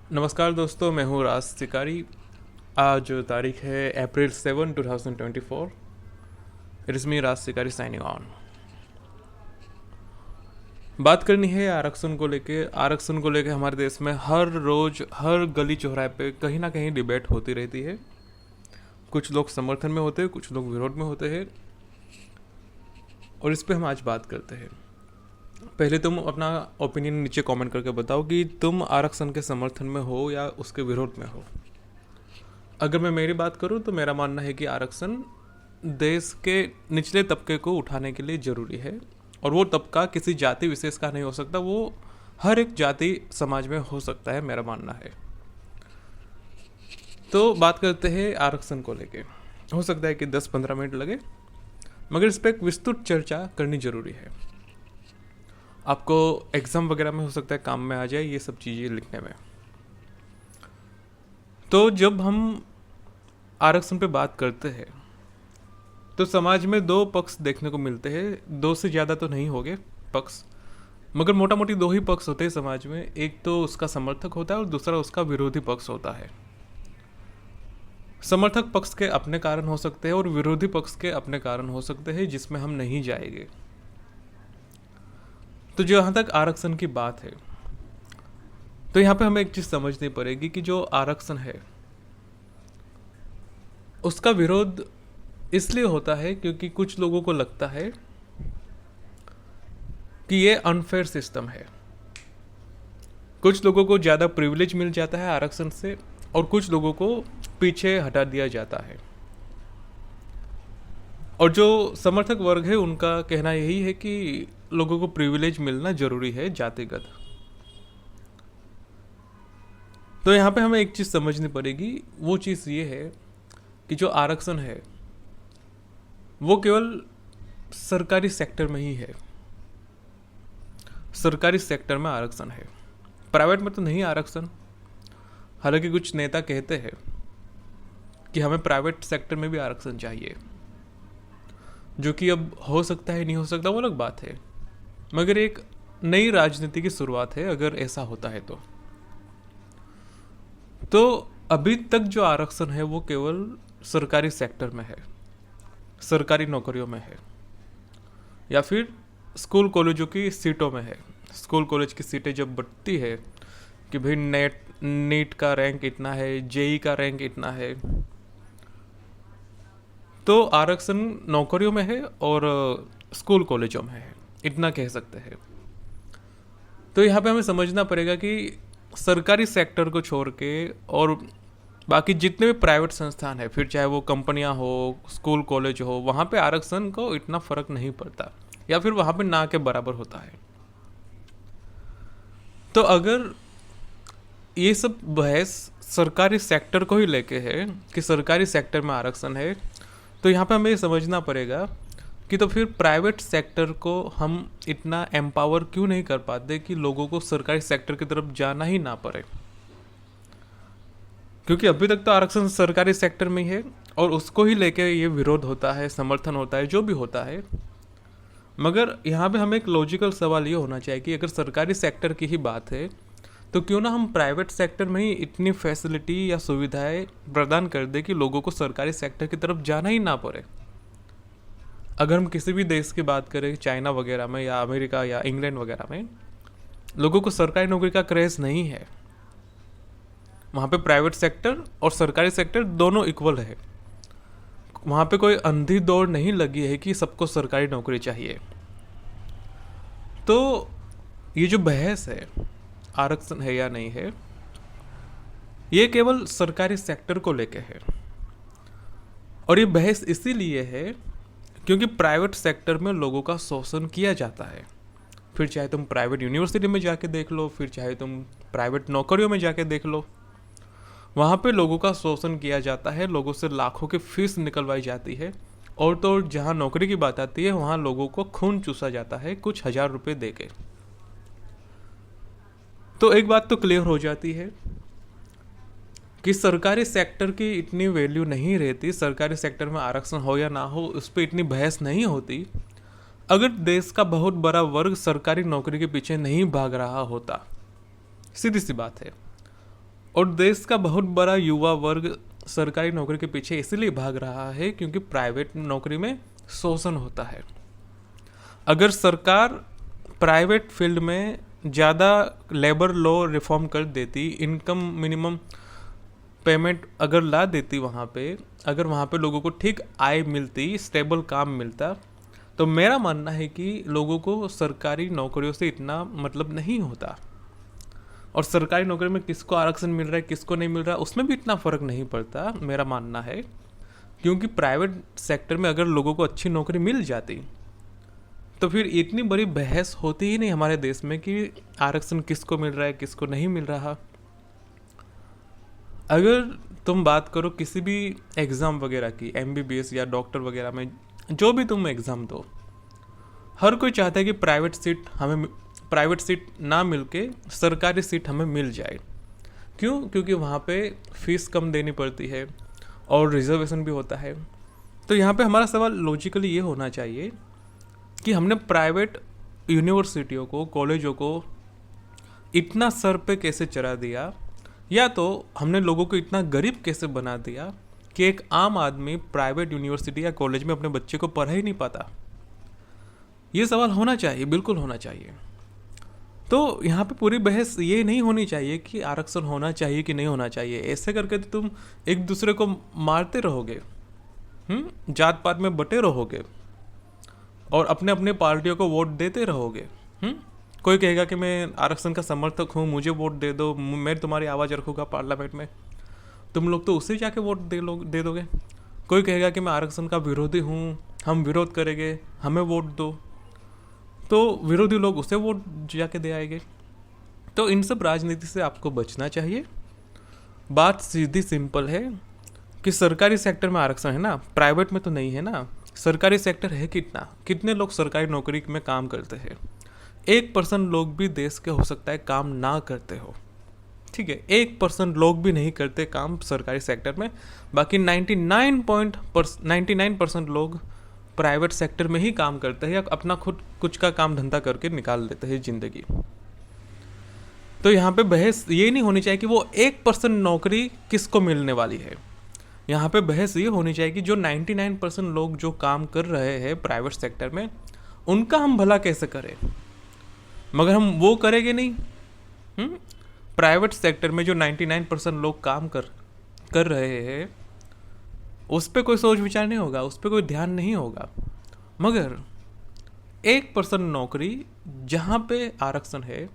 नमस्कार दोस्तों, मैं हूँ राज शिकारी। आज तारीख है अप्रैल 7, 2024। इट इज़ मी राज शिकारी साइनिंग ऑन। बात करनी है आरक्षण को लेके हमारे देश में हर रोज़ हर गली चौराहे पे कहीं ना कहीं डिबेट होती रहती है। कुछ लोग समर्थन में होते हैं, कुछ लोग विरोध में होते हैं, और इस पे हम आज बात करते हैं। पहले तुम अपना ओपिनियन नीचे कमेंट करके बताओ कि तुम आरक्षण के समर्थन में हो या उसके विरोध में हो। अगर मैं मेरी बात करूं तो मेरा मानना है कि आरक्षण देश के निचले तबके को उठाने के लिए ज़रूरी है, और वो तबका किसी जाति विशेष का नहीं हो सकता, वो हर एक जाति समाज में हो सकता है, मेरा मानना है। तो बात करते हैं आरक्षण को लेके। हो सकता है कि 10-15 मिनट लगे, मगर इस पर एक विस्तृत चर्चा करनी ज़रूरी है। आपको एग्ज़ाम वगैरह में हो सकता है काम में आ जाए ये सब चीज़ें लिखने में। तो जब हम आरक्षण पे बात करते हैं तो समाज में दो पक्ष देखने को मिलते हैं। दो से ज़्यादा तो नहीं होंगे पक्ष, मगर मोटा मोटी दो ही पक्ष होते हैं समाज में। एक तो उसका समर्थक होता है और दूसरा उसका विरोधी पक्ष होता है। समर्थक पक्ष के अपने कारण हो सकते हैं और विरोधी पक्ष के अपने कारण हो सकते हैं, जिसमें हम नहीं जाएंगे। तो जहाँ तक आरक्षण की बात है, तो यहाँ पे हमें एक चीज़ समझनी पड़ेगी कि जो आरक्षण है उसका विरोध इसलिए होता है क्योंकि कुछ लोगों को लगता है कि ये अनफेयर सिस्टम है। कुछ लोगों को ज़्यादा प्रिविलेज मिल जाता है आरक्षण से, और कुछ लोगों को पीछे हटा दिया जाता है। और जो समर्थक वर्ग है उनका कहना यही है कि लोगों को प्रिविलेज मिलना जरूरी है जातिगत। तो यहाँ पे हमें एक चीज़ समझनी पड़ेगी, वो चीज़ ये है कि जो आरक्षण है वो केवल सरकारी सेक्टर में ही है। सरकारी सेक्टर में आरक्षण है, प्राइवेट में तो नहीं आरक्षण। हालांकि कुछ नेता कहते हैं कि हमें प्राइवेट सेक्टर में भी आरक्षण चाहिए, जो कि अब हो सकता है नहीं हो सकता वो अलग बात है, मगर एक नई राजनीति की शुरुआत है अगर ऐसा होता है तो अभी तक जो आरक्षण है वो केवल सरकारी सेक्टर में है, सरकारी नौकरियों में है, या फिर स्कूल कॉलेजों की सीटों में है। स्कूल कॉलेज की सीटें जब बढ़ती है कि भाई नीट का रैंक इतना है, जेई का रैंक इतना है, तो आरक्षण नौकरियों में है और स्कूल कॉलेजों में है, इतना कह सकते हैं। तो यहाँ पे हमें समझना पड़ेगा कि सरकारी सेक्टर को छोड़ के और बाकी जितने भी प्राइवेट संस्थान है, फिर चाहे वो कंपनियां हो, स्कूल कॉलेज हो, वहाँ पे आरक्षण को इतना फर्क नहीं पड़ता, या फिर वहाँ पे ना के बराबर होता है। तो अगर ये सब बहस सरकारी सेक्टर को ही लेके है कि सरकारी सेक्टर में आरक्षण है, तो यहाँ पे हमें ये समझना पड़ेगा कि तो फिर प्राइवेट सेक्टर को हम इतना एम्पावर क्यों नहीं कर पाते कि लोगों को सरकारी सेक्टर की तरफ जाना ही ना पड़े। क्योंकि अभी तक तो आरक्षण सरकारी सेक्टर में ही है और उसको ही लेके ये विरोध होता है, समर्थन होता है, जो भी होता है। मगर यहाँ पे हमें एक लॉजिकल सवाल ये होना चाहिए कि अगर सरकारी सेक्टर की ही बात है तो क्यों ना हम प्राइवेट सेक्टर में ही इतनी फैसिलिटी या सुविधाएं प्रदान कर दे कि लोगों को सरकारी सेक्टर की तरफ जाना ही ना पड़े। अगर हम किसी भी देश की बात करें, चाइना वगैरह में या अमेरिका या इंग्लैंड वगैरह में, लोगों को सरकारी नौकरी का क्रेज़ नहीं है। वहाँ पे प्राइवेट सेक्टर और सरकारी सेक्टर दोनों इक्वल है। वहाँ पे कोई अंधी दौड़ नहीं लगी है कि सबको सरकारी नौकरी चाहिए। तो ये जो बहस है आरक्षण है या नहीं है, ये केवल सरकारी सेक्टर को लेके है। और ये बहस इसीलिए है क्योंकि प्राइवेट सेक्टर में लोगों का शोषण किया जाता है। फिर चाहे तुम प्राइवेट यूनिवर्सिटी में जाके देख लो, फिर चाहे तुम प्राइवेट नौकरियों में जाके देख लो, वहाँ पे लोगों का शोषण किया जाता है, लोगों से लाखों की फीस निकलवाई जाती है। और तो जहाँ नौकरी की बात आती है वहाँ लोगों को खून चूसा जाता है कुछ हजार रुपये दे के। तो एक बात तो क्लियर हो जाती है कि सरकारी सेक्टर की इतनी वैल्यू नहीं रहती, सरकारी सेक्टर में आरक्षण हो या ना हो उस पर इतनी बहस नहीं होती, अगर देश का बहुत बड़ा वर्ग सरकारी नौकरी के पीछे नहीं भाग रहा होता। सीधी सी बात है। और देश का बहुत बड़ा युवा वर्ग सरकारी नौकरी के पीछे इसलिए भाग रहा है क्योंकि प्राइवेट नौकरी में शोषण होता है। अगर सरकार प्राइवेट फील्ड में ज़्यादा लेबर लॉ रिफॉर्म कर देती, इनकम मिनिमम पेमेंट अगर ला देती वहाँ पे, अगर वहाँ पे लोगों को ठीक आय मिलती, स्टेबल काम मिलता, तो मेरा मानना है कि लोगों को सरकारी नौकरियों से इतना मतलब नहीं होता। और सरकारी नौकरी में किसको आरक्षण मिल रहा है किसको नहीं मिल रहा उसमें भी इतना फ़र्क नहीं पड़ता, मेरा मानना है। क्योंकि प्राइवेट सेक्टर में अगर लोगों को अच्छी नौकरी मिल जाती तो फिर इतनी बड़ी बहस होती ही नहीं हमारे देश में कि आरक्षण किसको मिल रहा है किसको नहीं मिल रहा। अगर तुम बात करो किसी भी एग्ज़ाम वगैरह की, एमबीबीएस या डॉक्टर वगैरह में, जो भी तुम एग्ज़ाम दो, हर कोई चाहता है कि प्राइवेट सीट ना मिल के सरकारी सीट हमें मिल जाए। क्यों? क्योंकि वहाँ पे फीस कम देनी पड़ती है और रिजर्वेशन भी होता है। तो यहाँ पे हमारा सवाल लॉजिकली ये होना चाहिए कि हमने प्राइवेट यूनिवर्सिटियों को, कॉलेजों को इतना सर पे कैसे चढ़ा दिया, या तो हमने लोगों को इतना गरीब कैसे बना दिया कि एक आम आदमी प्राइवेट यूनिवर्सिटी या कॉलेज में अपने बच्चे को पढ़ा ही नहीं पाता। ये सवाल होना चाहिए, बिल्कुल होना चाहिए। तो यहाँ पे पूरी बहस ये नहीं होनी चाहिए कि आरक्षण होना चाहिए कि नहीं होना चाहिए। ऐसे करके तो तुम एक दूसरे को मारते रहोगे, जात पात में बटे रहोगे और अपने अपने पार्टियों को वोट देते रहोगे। कोई कहेगा कि मैं आरक्षण का समर्थक हूँ, मुझे वोट दे दो, मैं तुम्हारी आवाज़ रखूँगा पार्लियामेंट में, तुम लोग तो उसे जाके वोट दे दोगे। कोई कहेगा कि मैं आरक्षण का विरोधी हूँ, हम विरोध करेंगे, हमें वोट दो, तो विरोधी लोग उसे वोट जाके दे आएंगे। तो इन सब राजनीति से आपको बचना चाहिए। बात सीधी सिंपल है कि सरकारी सेक्टर में आरक्षण है ना, प्राइवेट में तो नहीं है ना। सरकारी सेक्टर है कितने लोग सरकारी नौकरी में काम करते हैं? 1% लोग भी देश के हो सकता है काम ना करते हो, ठीक है, 1% लोग भी नहीं करते काम सरकारी सेक्टर में। बाकी 99% लोग प्राइवेट सेक्टर में ही काम करते हैं या अपना खुद कुछ का काम धंधा करके निकाल लेते हैं ज़िंदगी। तो यहाँ पे बहस ये नहीं होनी चाहिए कि वो 1% नौकरी किसको मिलने वाली है। यहाँ पे बहस ये होनी चाहिए कि जो 99% लोग जो काम कर रहे हैं प्राइवेट सेक्टर में, उनका हम भला कैसे करें। मगर हम वो करेंगे नहीं। प्राइवेट सेक्टर में जो 99% लोग काम कर रहे हैं उस पर कोई सोच विचार नहीं होगा, उस पर कोई ध्यान नहीं होगा। मगर 1% नौकरी जहाँ पे आरक्षण है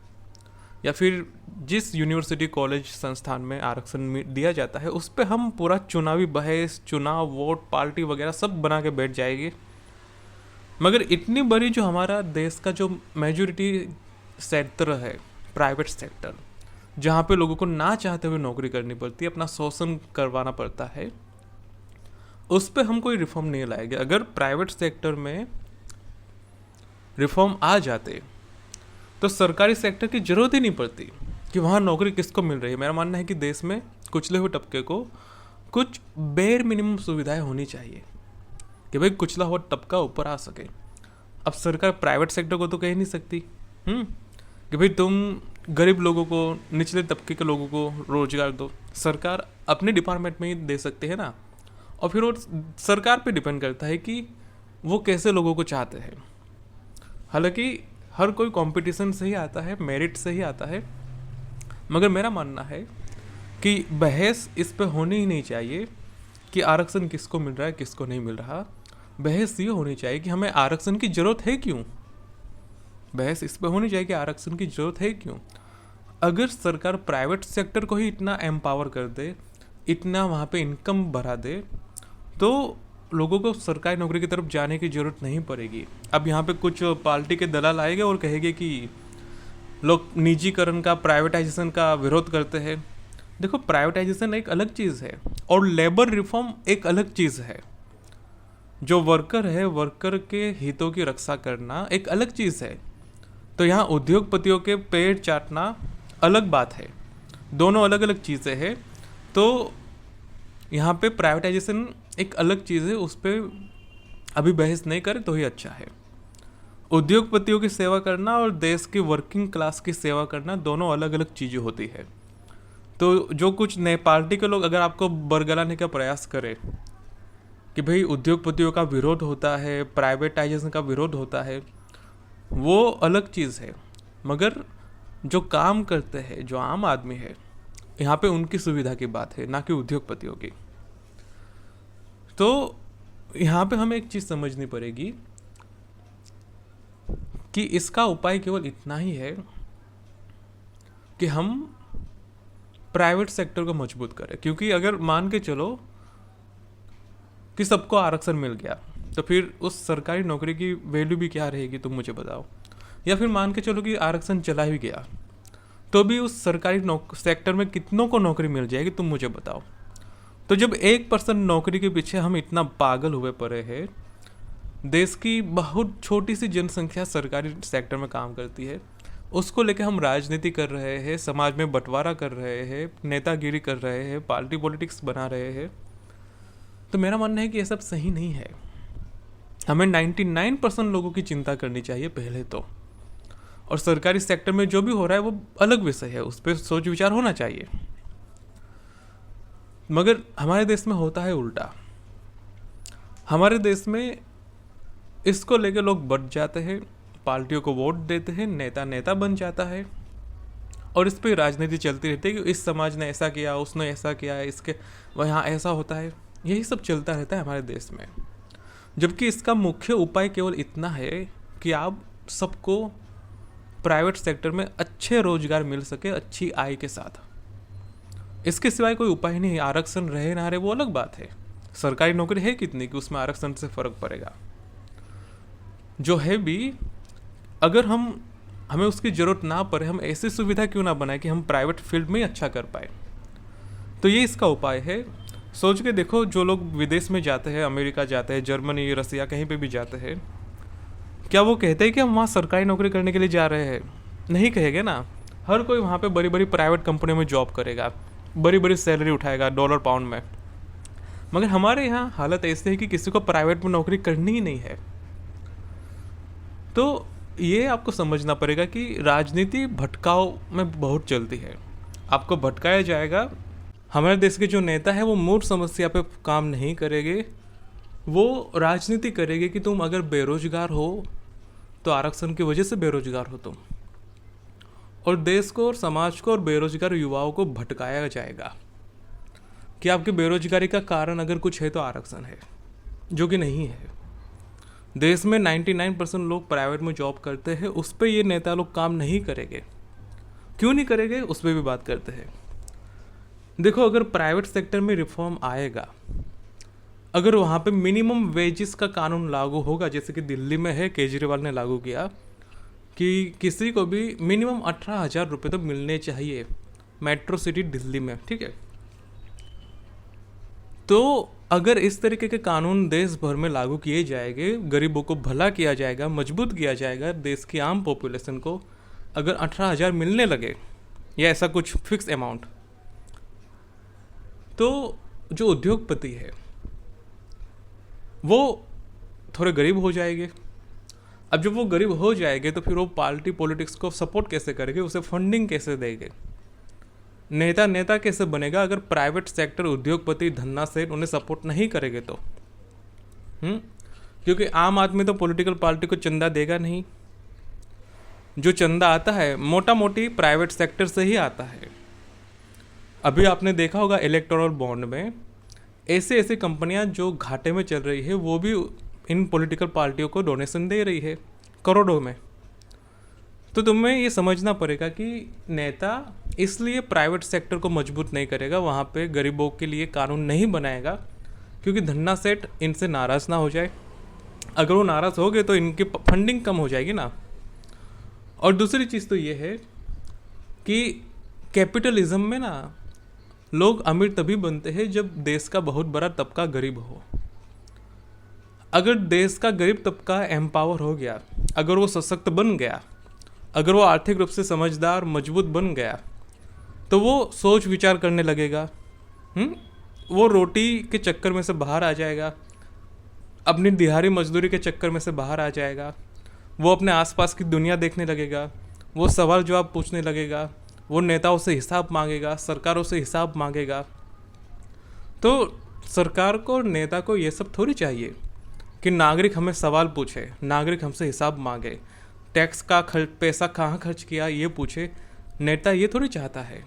या फिर जिस यूनिवर्सिटी कॉलेज संस्थान में आरक्षण दिया जाता है उस पर हम पूरा चुनावी बहस, चुनाव, वोट, पार्टी वगैरह सब बना के बैठ जाएंगे। मगर इतनी बड़ी जो हमारा देश का जो मेजॉरिटी क्षेत्र है प्राइवेट सेक्टर, जहाँ पे लोगों को ना चाहते हुए नौकरी करनी पड़ती है, अपना शोषण करवाना पड़ता है, उस पर हम कोई रिफॉर्म नहीं लाएंगे। अगर प्राइवेट सेक्टर में रिफॉर्म आ जाते तो सरकारी सेक्टर की जरूरत ही नहीं पड़ती कि वहाँ नौकरी किसको मिल रही है। मेरा मानना है कि देश में कुचले हुए तबके को कुछ बेर मिनिमम सुविधाएं होनी चाहिए कि भाई कुचला हुआ तबका ऊपर आ सके। अब सरकार प्राइवेट सेक्टर को तो कह नहीं सकती कि भाई तुम गरीब लोगों को, निचले तबके के लोगों को रोजगार दो। सरकार अपने डिपार्टमेंट में ही दे सकते हैं ना, और फिर वो सरकार पे डिपेंड करता है कि वो कैसे लोगों को चाहते हैं। हालांकि हर कोई कंपटीशन से ही आता है, मेरिट से ही आता है, मगर मेरा मानना है कि बहस इस पे होनी ही नहीं चाहिए कि आरक्षण किसको मिल रहा है किसको नहीं मिल रहा। बहस ये होनी चाहिए कि हमें आरक्षण की ज़रूरत है क्यों। बहस इस पे होनी चाहिए कि आरक्षण की ज़रूरत है क्यों। अगर सरकार प्राइवेट सेक्टर को ही इतना एम्पावर कर दे, इतना वहाँ पे इनकम बढ़ा दे, तो लोगों को सरकारी नौकरी की तरफ जाने की ज़रूरत नहीं पड़ेगी। अब यहाँ पे कुछ पार्टी के दलाल आएंगे और कहेंगे कि लोग निजीकरण का, प्राइवेटाइजेशन का विरोध करते हैं। देखो, प्राइवेटाइजेशन एक अलग चीज़ है और लेबर रिफॉर्म एक अलग चीज़ है। जो वर्कर है, वर्कर के हितों की रक्षा करना एक अलग चीज़ है। तो यहाँ उद्योगपतियों के पेड़ चाटना अलग बात है, दोनों अलग अलग चीज़ें हैं। तो यहाँ पे प्राइवेटाइजेशन एक अलग चीज़ है, उस पर अभी बहस नहीं करें तो ही अच्छा है। उद्योगपतियों की सेवा करना और देश की वर्किंग क्लास की सेवा करना दोनों अलग अलग चीज़ें होती है। तो जो कुछ नए पार्टी के लोग अगर आपको बरगलाने का प्रयास करें कि भाई उद्योगपतियों का विरोध होता है, प्राइवेटाइजेशन का विरोध होता है, वो अलग चीज़ है। मगर जो काम करते हैं, जो आम आदमी है, यहाँ पे उनकी सुविधा की बात है, ना कि उद्योगपतियों की। तो यहाँ पे हमें एक चीज़ समझनी पड़ेगी कि इसका उपाय केवल इतना ही है कि हम प्राइवेट सेक्टर को मजबूत करें। क्योंकि अगर मान के चलो कि सबको आरक्षण मिल गया, तो फिर उस सरकारी नौकरी की वैल्यू भी क्या रहेगी, तुम मुझे बताओ। या फिर मान के चलो कि आरक्षण चला ही गया, तो भी उस सरकारी सेक्टर में कितनों को नौकरी मिल जाएगी, तुम मुझे बताओ। तो जब 1% नौकरी के पीछे हम इतना पागल हुए पड़े हैं, देश की बहुत छोटी सी जनसंख्या सरकारी सेक्टर में काम करती है, उसको लेकर हम राजनीति कर रहे हैं, समाज में बंटवारा कर रहे हैं, नेतागिरी कर रहे हैं, पार्टी पॉलिटिक्स बना रहे हैं, तो मेरा मानना है कि ये सब सही नहीं है। हमें 99% लोगों की चिंता करनी चाहिए पहले तो। और सरकारी सेक्टर में जो भी हो रहा है वो अलग विषय है, उस पर सोच विचार होना चाहिए। मगर हमारे देश में होता है उल्टा। हमारे देश में इसको लेकर लोग बढ़ जाते हैं, पार्टियों को वोट देते हैं, नेता नेता बन जाता है, और इस पर राजनीति चलती रहती है कि इस समाज ने ऐसा किया, उसने ऐसा किया, इसके वहाँ ऐसा होता है। यही सब चलता रहता है हमारे देश में। जबकि इसका मुख्य उपाय केवल इतना है कि आप सबको प्राइवेट सेक्टर में अच्छे रोजगार मिल सके, अच्छी आय के साथ। इसके सिवाय कोई उपाय नहीं है। आरक्षण रहे ना रहे वो अलग बात है, सरकारी नौकरी है कितनी कि उसमें आरक्षण से फर्क पड़ेगा। जो है भी, अगर हमें उसकी ज़रूरत ना पड़े, हम ऐसी सुविधा क्यों ना बनाए कि हम प्राइवेट फील्ड में अच्छा कर पाए। तो ये इसका उपाय है। सोच के देखो, जो लोग विदेश में जाते हैं, अमेरिका जाते हैं, जर्मनी, रसिया, कहीं पे भी जाते हैं, क्या वो कहते हैं कि हम वहाँ सरकारी नौकरी करने के लिए जा रहे हैं? नहीं कहेंगे ना। हर कोई वहाँ पे बड़ी बड़ी प्राइवेट कंपनियों में जॉब करेगा, बड़ी बड़ी सैलरी उठाएगा डॉलर पाउंड में। मगर हमारे यहाँ हालत ऐसी है कि किसी को प्राइवेट में नौकरी करनी ही नहीं है। तो ये आपको समझना पड़ेगा कि राजनीति भटकाव में बहुत चलती है, आपको भटकाया जाएगा। हमारे देश के जो नेता है वो मूल समस्या पे काम नहीं करेंगे, वो राजनीति करेंगे कि तुम अगर बेरोजगार हो तो आरक्षण की वजह से बेरोजगार हो तुम, और देश को और समाज को और बेरोजगार युवाओं को भटकाया जाएगा कि आपकी बेरोजगारी का कारण अगर कुछ है तो आरक्षण है, जो कि नहीं है। देश में 99% लोग प्राइवेट में जॉब करते हैं, उस पर ये नेता लोग काम नहीं करेंगे। क्यों नहीं करेंगे, उस पर भी बात करते हैं। देखो, अगर प्राइवेट सेक्टर में रिफॉर्म आएगा, अगर वहाँ पे मिनिमम वेजेस का कानून लागू होगा, जैसे कि दिल्ली में है, केजरीवाल ने लागू किया कि किसी को भी मिनिमम 18,000 रुपये तो मिलने चाहिए मेट्रो सिटी दिल्ली में, ठीक है। तो अगर इस तरीके के कानून देश भर में लागू किए जाएंगे, गरीबों को भला किया जाएगा, मजबूत किया जाएगा, देश की आम पॉपुलेशन को अगर 18,000 मिलने लगे या ऐसा कुछ फिक्स अमाउंट, तो जो उद्योगपति है वो थोड़े गरीब हो जाएंगे। अब जब वो गरीब हो जाएंगे तो फिर वो पार्टी पॉलिटिक्स को सपोर्ट कैसे करेंगे, उसे फंडिंग कैसे देंगे, नेता कैसे बनेगा अगर प्राइवेट सेक्टर, उद्योगपति, धन्ना सेठ उन्हें सपोर्ट नहीं करेंगे तो। क्योंकि आम आदमी तो पॉलिटिकल पार्टी को चंदा देगा नहीं। जो चंदा आता है मोटा मोटी प्राइवेट सेक्टर से ही आता है। अभी आपने देखा होगा इलेक्टोरल बॉन्ड में ऐसे कंपनियां जो घाटे में चल रही है वो भी इन पॉलिटिकल पार्टियों को डोनेशन दे रही है करोड़ों में। तो तुम्हें ये समझना पड़ेगा कि नेता इसलिए प्राइवेट सेक्टर को मजबूत नहीं करेगा, वहाँ पे गरीबों के लिए कानून नहीं बनाएगा, क्योंकि धन्ना सेठ इनसे नाराज़ ना हो जाए। अगर वो नाराज़ हो गए तो इनकी फंडिंग कम हो जाएगी ना। और दूसरी चीज़ तो ये है कि कैपिटलिज्म में ना लोग अमीर तभी बनते हैं जब देश का बहुत बड़ा तबका गरीब हो। अगर देश का गरीब तबका एम्पावर हो गया, अगर वो सशक्त बन गया, अगर वो आर्थिक रूप से समझदार मजबूत बन गया, तो वो सोच विचार करने लगेगा। वो रोटी के चक्कर में से बाहर आ जाएगा, अपनी दिहाड़ी मजदूरी के चक्कर में से बाहर आ जाएगा, वो अपने आसपास की दुनिया देखने लगेगा, वो सवाल जवाब पूछने लगेगा, वो नेताओं से हिसाब मांगेगा, सरकारों से हिसाब मांगेगा। तो सरकार को और नेता को ये सब थोड़ी चाहिए कि नागरिक हमें सवाल पूछे, नागरिक हमसे हिसाब मांगे, टैक्स का पैसा कहाँ खर्च किया ये पूछे। नेता ये थोड़ी चाहता है।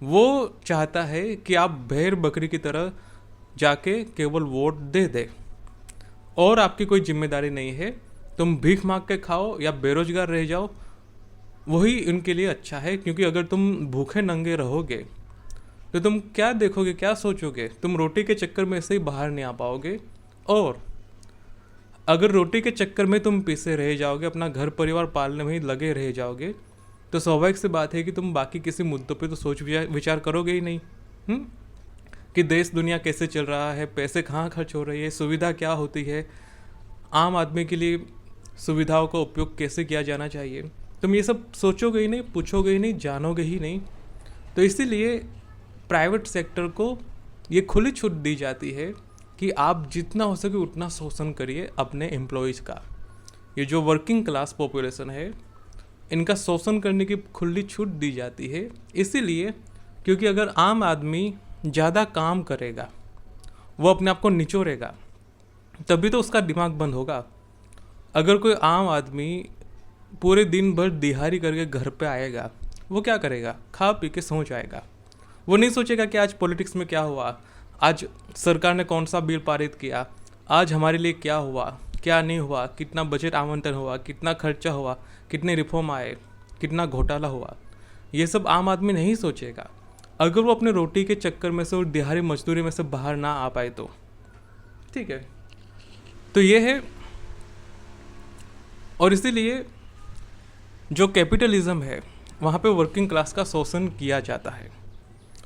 वो चाहता है कि आप भेड़ बकरी की तरह जाके केवल वोट दे दे और आपकी कोई जिम्मेदारी नहीं है। तुम भीख मांग के खाओ या बेरोजगार रह जाओ, वही उनके लिए अच्छा है। क्योंकि अगर तुम भूखे नंगे रहोगे तो तुम क्या देखोगे, क्या सोचोगे? तुम रोटी के चक्कर में से ही बाहर नहीं आ पाओगे। और अगर रोटी के चक्कर में तुम पीछे रह जाओगे, अपना घर परिवार पालने में ही लगे रह जाओगे, तो स्वाभाविक सी बात है कि तुम बाकी किसी मुद्दों पे तो सोच विचार करोगे ही नहीं। कि देश दुनिया कैसे चल रहा है, पैसे कहाँ खर्च हो रही है, सुविधा क्या होती है, आम आदमी के लिए सुविधाओं का उपयोग कैसे किया जाना चाहिए, तुम ये सब सोचोगे ही नहीं, पूछोगे ही नहीं, जानोगे ही नहीं। तो इसीलिए प्राइवेट सेक्टर को ये खुली छूट दी जाती है कि आप जितना हो सके उतना शोषण करिए अपने एम्प्लॉयज़ का। ये जो वर्किंग क्लास पॉपुलेशन है, इनका शोषण करने की खुली छूट दी जाती है। इसीलिए क्योंकि अगर आम आदमी ज़्यादा काम करेगा, वो अपने आप को निचोड़ेगा, तभी तो उसका दिमाग बंद होगा। अगर कोई आम आदमी पूरे दिन भर दिहाड़ी करके घर पे आएगा, वो क्या करेगा? खा पी के सो जाएगा। वो नहीं सोचेगा कि आज पॉलिटिक्स में क्या हुआ, आज सरकार ने कौन सा बिल पारित किया, आज हमारे लिए क्या हुआ, क्या नहीं हुआ, कितना बजट आवंटन हुआ, कितना खर्चा हुआ, कितने रिफॉर्म आए, कितना घोटाला हुआ। ये सब आम आदमी नहीं सोचेगा अगर वो अपने रोटी के चक्कर में से और दिहाड़ी मजदूरी में से बाहर ना आ पाए तो। ठीक है, तो ये है। और इसीलिए जो कैपिटलिज्म है वहाँ पे वर्किंग क्लास का शोषण किया जाता है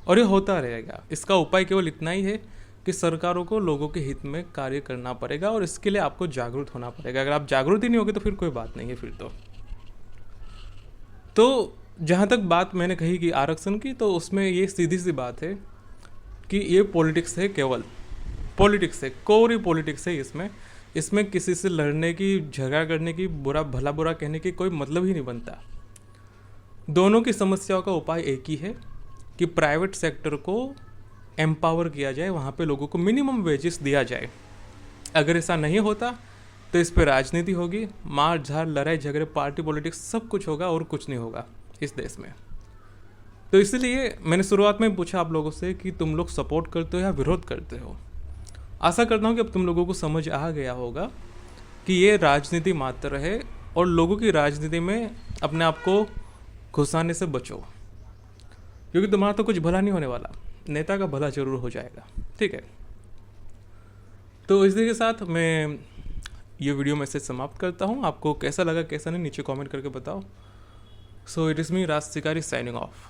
और ये होता रहेगा। इसका उपाय केवल इतना ही है कि सरकारों को लोगों के हित में कार्य करना पड़ेगा और इसके लिए आपको जागरूक होना पड़ेगा। अगर आप जागरूक ही नहीं होगे तो फिर कोई बात नहीं है फिर तो जहाँ तक बात मैंने कही कि आरक्षण की, तो उसमें ये सीधी सी बात है कि ये पॉलिटिक्स है, केवल पॉलिटिक्स है, कोरी पॉलिटिक्स है। इसमें किसी से लड़ने की, झगड़ा करने की, भला बुरा कहने की कोई मतलब ही नहीं बनता। दोनों की समस्याओं का उपाय एक ही है कि प्राइवेट सेक्टर को एम्पावर किया जाए, वहाँ पे लोगों को मिनिमम वेजेस दिया जाए। अगर ऐसा नहीं होता तो इस पर राजनीति होगी, मार झाड़, लड़ाई झगड़े, पार्टी पॉलिटिक्स, सब कुछ होगा और कुछ नहीं होगा इस देश में। तो इसलिए मैंने शुरुआत में पूछा आप लोगों से कि तुम लोग सपोर्ट करते हो या विरोध करते हो। आशा करता हूँ कि अब तुम लोगों को समझ आ गया होगा कि ये राजनीति मात्र है और लोगों की राजनीति में अपने आप को घुसाने से बचो, क्योंकि तुम्हारा तो कुछ भला नहीं होने वाला, नेता का भला जरूर हो जाएगा। ठीक है, तो इसी के साथ मैं ये वीडियो मैसेज समाप्त करता हूँ। आपको कैसा लगा कैसा नहीं नीचे कमेंट करके बताओ। सो इट इज़ मी राज शिकारी साइनिंग ऑफ।